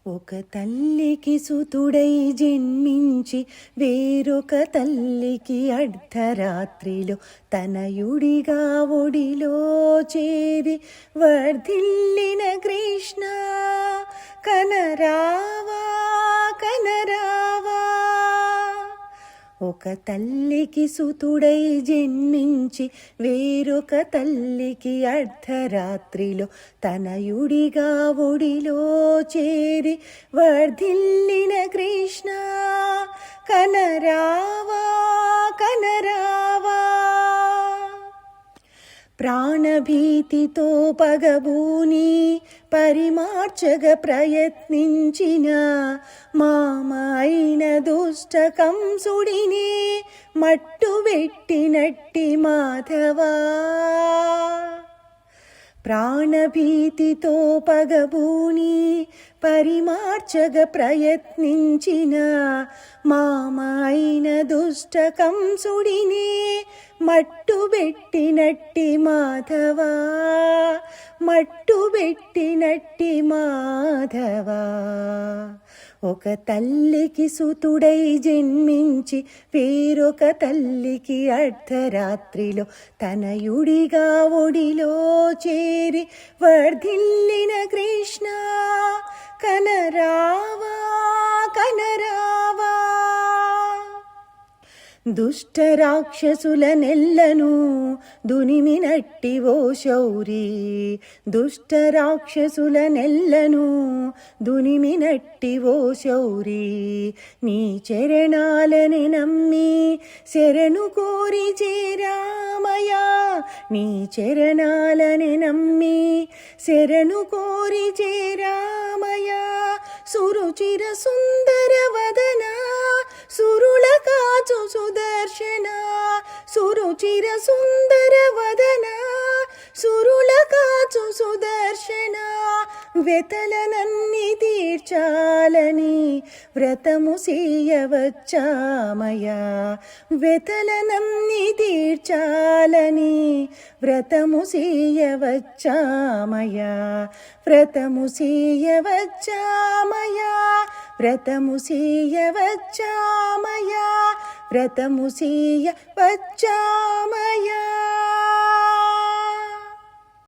ఒక తల్లికి సుతుడై జన్మించి వేరొక తల్లికి అర్ధరాత్రిలో తనయుడిగా ఒడిలో చేరి వర్ధిల్లిన కృష్ణ కనరావా కనరావా. ఒక తల్లికి సుతుడై జన్మించి వేరొక తల్లికి అర్ధరాత్రిలో తనయుడిగా ఒడిలో చేరి వర్ధిల్లిన కృష్ణ కనరావా కనరావా. ప్రాణభీతితో పగబూని పరిమార్చగ ప్రయత్నించిన మామ అయిన దుష్ట కంసుడిని మట్టుబెట్టినట్టి మాధవా. ప్రాణభీతితో పగబూని పరిమార్చగ ప్రయత్నించిన మామ అయిన దుష్ట కంసుడిని మట్టుబెట్టినట్టి మాధవా మట్టుబెట్టినట్టి మాధవా. ఒక తల్లికి సుతుడై జన్మించి వేరొక తల్లికి అర్ధరాత్రిలో తనయుడిగా ఒడిలో చేరి వర్ధిల్లిన కృష్ణ కనరావా కనరావా. దుష్ట రాక్షసుల నెల్లను దునిమినట్టి ఓ శౌరి, దుష్ట రాక్షసుల నెల్లను దునిమినట్టి ఓ శౌరి. నీ చరణాలని నమ్మి శరణు కోరి చేరామయా, నీ చరణాలని నమ్మి శరణు కోరి చేరామయా. సురుచిర సుందర వదన సురుల కాచు సుదర్శన, సురుచిర సుందర వదన సురుల కాచు సుదర్శన. వెతలనన్ని తీర్చాలని వ్రతము చేయవచ్చామయా, వెతలనన్ని తీర్చాలని వ్రతము చేయవచ్చామయా, వ్రతము చేయవచ్చామయా, వ్రతము చేయవచ్చామయా, వ్రతము చేయవచ్చామయా.